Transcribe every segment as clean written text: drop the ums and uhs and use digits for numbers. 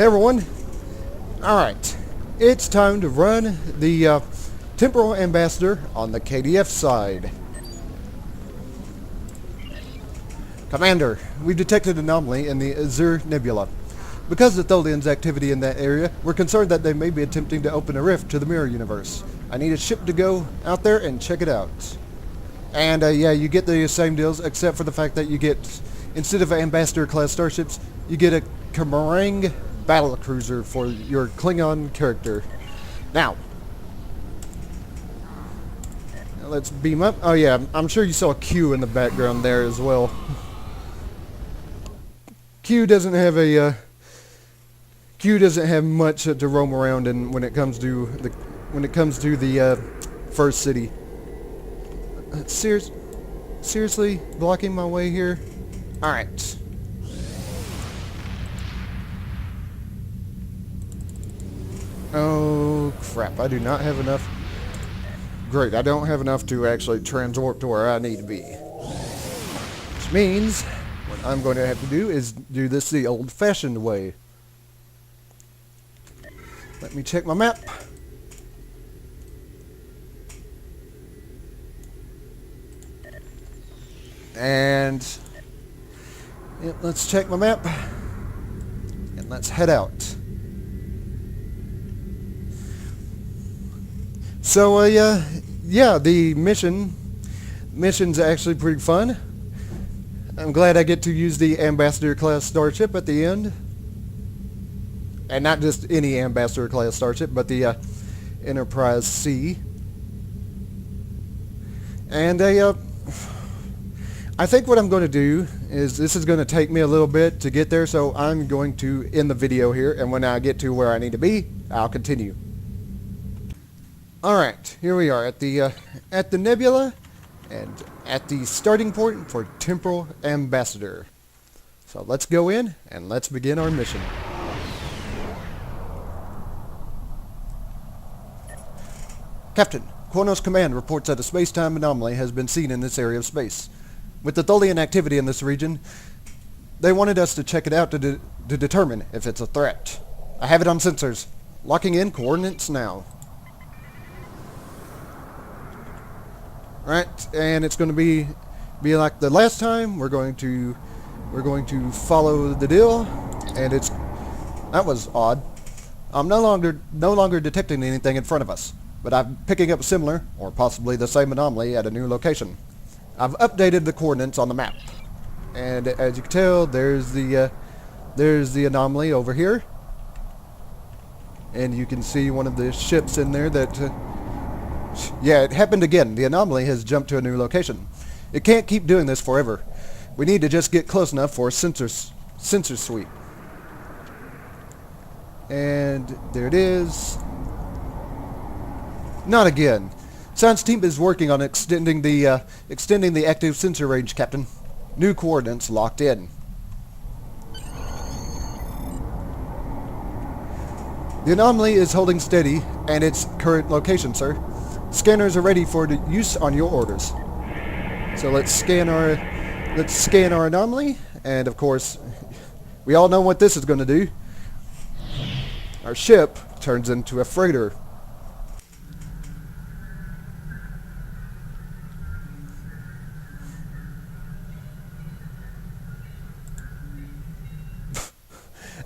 Hey everyone. Alright. It's time to run the Temporal Ambassador on the KDF side. Commander, we've detected an anomaly in the Azure Nebula. Because of the Tholian's activity in that area, we're concerned that they may be attempting to open a rift to the mirror universe. I need a ship to go out there and check it out. And yeah, you get the same deals except for the fact that you get, instead of Ambassador class starships, you get a Kamarang battle cruiser for your Klingon character. Now, let's beam up. Oh yeah, I'm sure you saw Q in the background there as well. Q doesn't have much to roam around in when it comes to the first city. Seriously blocking my way here. All right. Oh crap! I do not have enough. Great, I don't have enough to actually transport to where I need to be. Which means what I'm going to have to do is do this the old-fashioned way. Let me check my map. And yep, let's check my map. And let's head out. So yeah, the mission's actually pretty fun. I'm glad I get to use the Ambassador class starship at the end. And not just any Ambassador class starship, but the Enterprise C. And I think what I'm going to do is, this is going to take me a little bit to get there, so I'm going to end the video here, and when I get to where I need to be, I'll continue. Alright, here we are at the Nebula, and at the starting point for Temporal Ambassador. So let's go in, and let's begin our mission. Captain, Kronos Command reports that a space-time anomaly has been seen in this area of space. With the Tholian activity in this region, they wanted us to check it out to determine if it's a threat. I have it on sensors. Locking in coordinates now. Right, and it's going to be like the last time. We're going to follow the deal, and that was odd. I'm no longer detecting anything in front of us, but I'm picking up a similar or possibly the same anomaly at a new location. I've updated the coordinates on the map, and as you can tell, there's the anomaly over here, and you can see one of the ships in there that. Yeah, it happened again. The anomaly has jumped to a new location. It can't keep doing this forever. We need to just get close enough for a sensor sweep. And there it is. Not again. Science team is working on extending the active sensor range, Captain. New coordinates locked in. The anomaly is holding steady at its current location, sir. Scanners are ready for use on your orders. So let's scan our anomaly, and of course, we all know what this is going to do. Our ship turns into a freighter.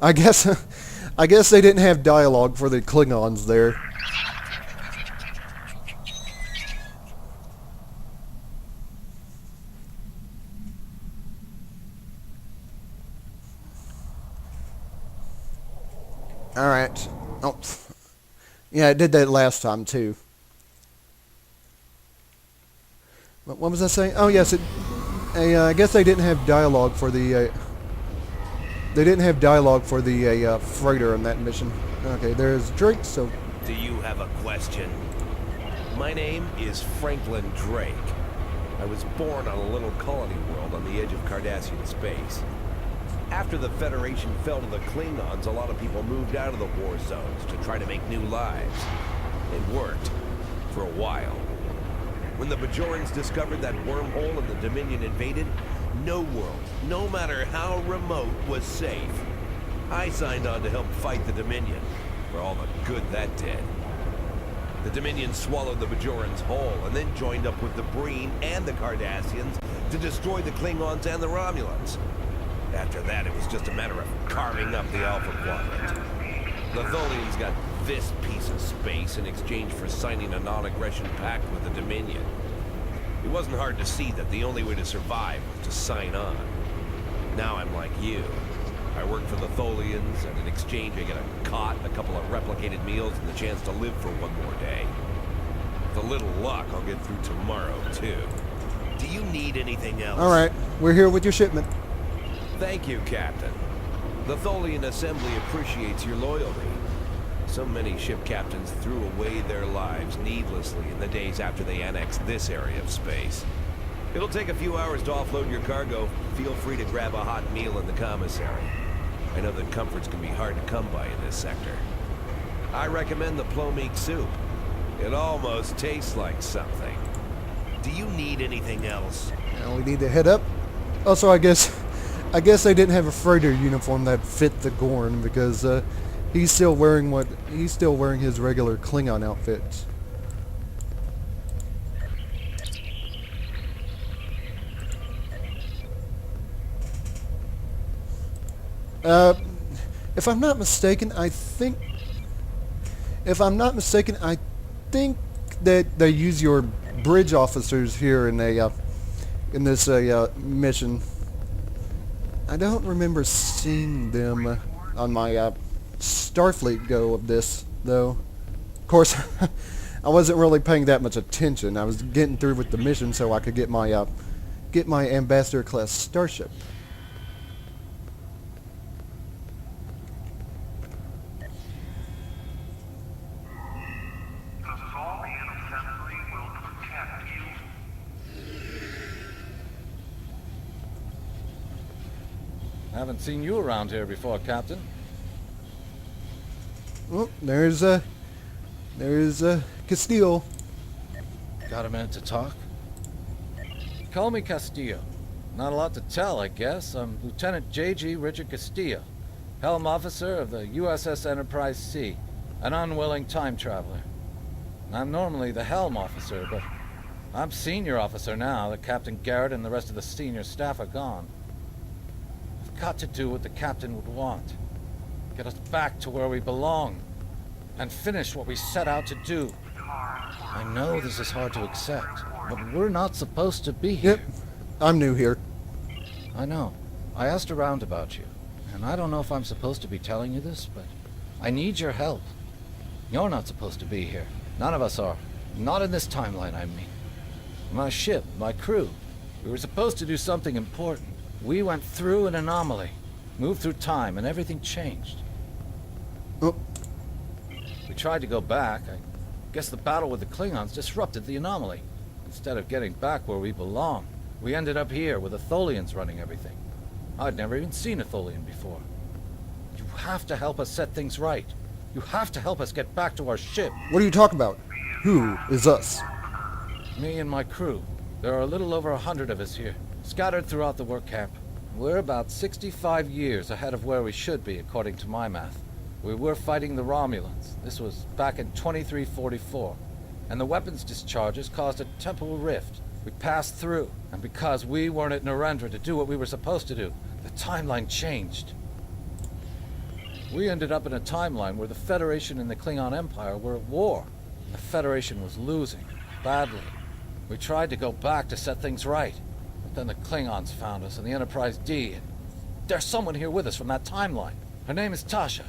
I guess they didn't have dialogue for the Klingons there. Alright. Oh. Yeah, I did that last time too. What was I saying? Oh yes, I guess they didn't have dialogue for the freighter on that mission. Okay, there's Drake, so... Do you have a question? My name is Franklin Drake. I was born on a little colony world on the edge of Cardassian space. After the Federation fell to the Klingons, a lot of people moved out of the war zones to try to make new lives. It worked. For a while. When the Bajorans discovered that wormhole and the Dominion invaded, no world, no matter how remote, was safe. I signed on to help fight the Dominion, for all the good that did. The Dominion swallowed the Bajorans whole, and then joined up with the Breen and the Cardassians to destroy the Klingons and the Romulans. After that, it was just a matter of carving up the Alpha Quadrant. The Tholians got this piece of space in exchange for signing a non-aggression pact with the Dominion. It wasn't hard to see that the only way to survive was to sign on. Now I'm like you. I work for the Tholians, and in exchange I get a cot, a couple of replicated meals, and the chance to live for one more day. With a little luck, I'll get through tomorrow, too. Do you need anything else? All right, we're here with your shipment. Thank you, Captain. The Tholian Assembly appreciates your loyalty. So many ship captains threw away their lives needlessly in the days after they annexed this area of space. It'll take a few hours to offload your cargo. Feel free to grab a hot meal in the commissary. I know that comforts can be hard to come by in this sector. I recommend the plomeek soup. It almost tastes like something. Do you need anything else? Now we need to head up. Also, I guess they didn't have a freighter uniform that fit the Gorn because he's still wearing his regular Klingon outfits. If I'm not mistaken, I think that they use your bridge officers here in this mission. I don't remember seeing them on my Starfleet go of this, though. Of course, I wasn't really paying that much attention. I was getting through with the mission so I could get my Ambassador class starship. Haven't seen you around here before, Captain. Oh, there's Castile. Got a minute to talk? Call me Castillo. Not a lot to tell, I guess. I'm Lieutenant J.G. Richard Castillo, Helm Officer of the USS Enterprise C, an unwilling time traveler. I'm normally the Helm Officer, but I'm Senior Officer now that Captain Garrett and the rest of the senior staff are gone. I've got to do what the Captain would want. Get us back to where we belong, and finish what we set out to do. I know this is hard to accept, but we're not supposed to be here. Yep, I'm new here. I know. I asked around about you, and I don't know if I'm supposed to be telling you this, but I need your help. You're not supposed to be here. None of us are. Not in this timeline, I mean. My ship, my crew, we were supposed to do something important. We went through an anomaly, moved through time, and everything changed. Oh. We tried to go back. I guess the battle with the Klingons disrupted the anomaly. Instead of getting back where we belong, we ended up here with the Tholians running everything. I'd never even seen a Tholian before. You have to help us set things right. You have to help us get back to our ship. What are you talking about? Who is us? Me and my crew. There are a little over 100 of us here, scattered throughout the work camp. We're about 65 years ahead of where we should be, according to my math. We were fighting the Romulans. This was back in 2344. And the weapons discharges caused a temporal rift. We passed through, and because we weren't at Narendra to do what we were supposed to do, the timeline changed. We ended up in a timeline where the Federation and the Klingon Empire were at war. The Federation was losing, badly. We tried to go back to set things right, but then the Klingons found us in the Enterprise D, and there's someone here with us from that timeline. Her name is Tasha.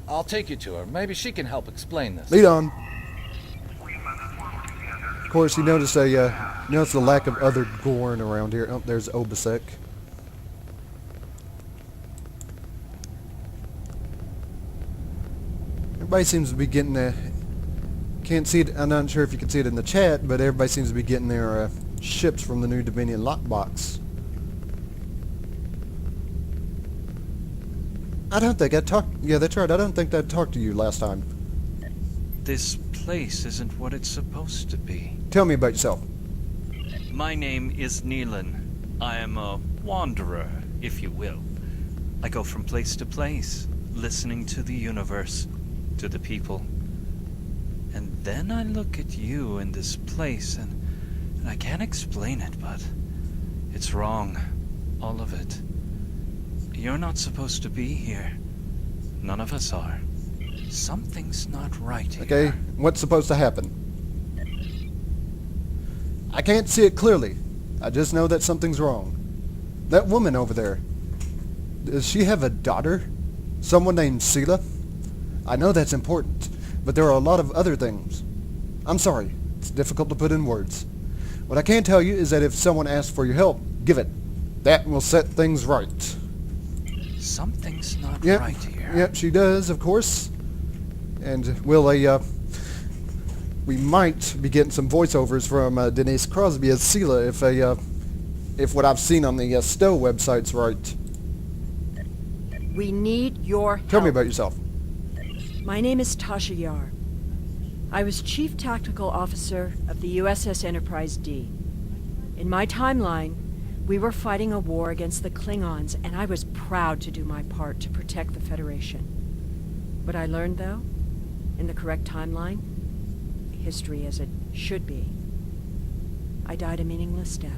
I'll take you to her. Maybe she can help explain this. Lead on. Of course, you notice the lack of other Gorn around here. Oh, there's Obasek. Everybody seems to be getting can't see it. I'm not sure if you can see it in the chat, but everybody seems to be getting their ships from the new Dominion lockbox. I don't think I talked. Yeah, that's right. I don't think I talked to you last time. This place isn't what it's supposed to be. Tell me about yourself. My name is Neelan. I am a wanderer, if you will. I go from place to place, listening to the universe, to the people. And then I look at you in this place, and I can't explain it, but it's wrong. All of it. You're not supposed to be here. None of us are. Something's not right here. Okay, what's supposed to happen? I can't see it clearly. I just know that something's wrong. That woman over there, does she have a daughter? Someone named Sela? I know that's important, but there are a lot of other things. I'm sorry, it's difficult to put in words. What I can tell you is that if someone asks for your help, give it. That will set things right. Something's not Yep, right here. yep, she does, of course. And we might be getting some voiceovers from Denise Crosby as Sela if what I've seen on the Stowe website's right. We need your help. Tell me about yourself. My name is Tasha Yar. I was Chief Tactical Officer of the USS Enterprise D. In my timeline, we were fighting a war against the Klingons, and I was proud to do my part to protect the Federation. What I learned, though, in the correct timeline, history as it should be, I died a meaningless death.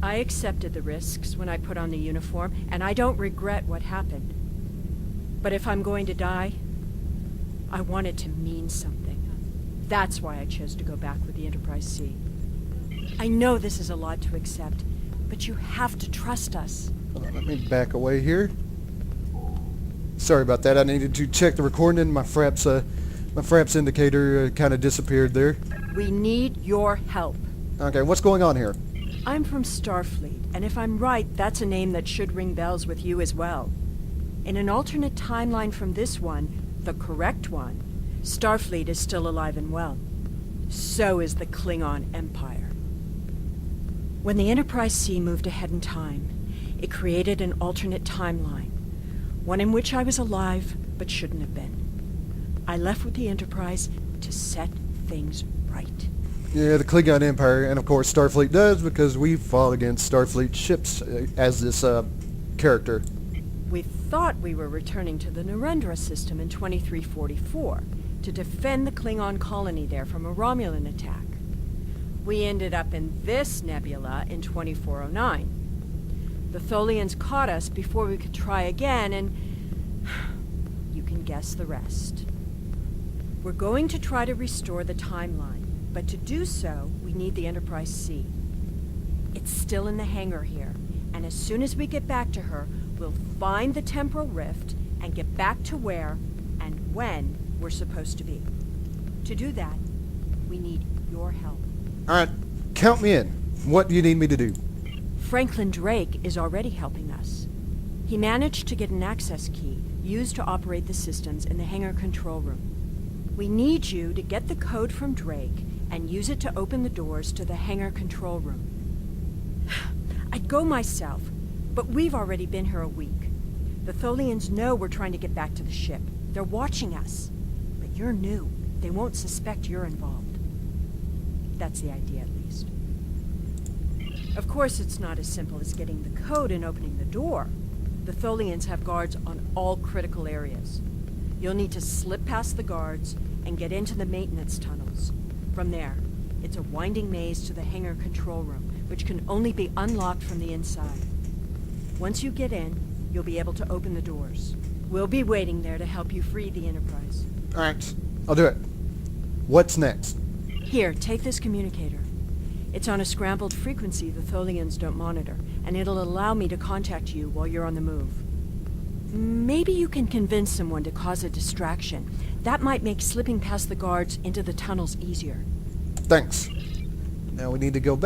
I accepted the risks when I put on the uniform, and I don't regret what happened. But if I'm going to die, I want it to mean something. That's why I chose to go back with the Enterprise C. I know this is a lot to accept, but you have to trust us. Hold on, let me back away here. Sorry about that. I needed to check the recording, and my fraps indicator kind of disappeared there. We need your help. Okay, what's going on here? I'm from Starfleet, and if I'm right, that's a name that should ring bells with you as well. In an alternate timeline from this one, the correct one, Starfleet is still alive and well. So is the Klingon Empire. When the Enterprise C moved ahead in time, it created an alternate timeline, one in which I was alive but shouldn't have been. I left with the Enterprise to set things right. Yeah, the Klingon Empire, and of course Starfleet does, because we fought against Starfleet ships as this character. We thought we were returning to the Narendra system in 2344 to defend the Klingon colony there from a Romulan attack. We ended up in this nebula in 2409. The Tholians caught us before we could try again, and you can guess the rest. We're going to try to restore the timeline. But to do so, we need the Enterprise C. It's still in the hangar here, and as soon as we get back to her, we'll find the temporal rift and get back to where and when we're supposed to be. To do that, we need your help. All right, count me in. What do you need me to do? Franklin Drake is already helping us. He managed to get an access key used to operate the systems in the hangar control room. We need you to get the code from Drake and use it to open the doors to the hangar control room. I'd go myself, but we've already been here a week. The Tholians know we're trying to get back to the ship. They're watching us. But you're new. They won't suspect you're involved. That's the idea, at least. Of course, it's not as simple as getting the code and opening the door. The Tholians have guards on all critical areas. You'll need to slip past the guards and get into the maintenance tunnels. From there, it's a winding maze to the hangar control room, which can only be unlocked from the inside. Once you get in, you'll be able to open the doors. We'll be waiting there to help you free the Enterprise. All right, I'll do it. What's next? Here, take this communicator. It's on a scrambled frequency the Tholians don't monitor, and it'll allow me to contact you while you're on the move. Maybe you can convince someone to cause a distraction. That might make slipping past the guards into the tunnels easier. Thanks. Now we need to go back.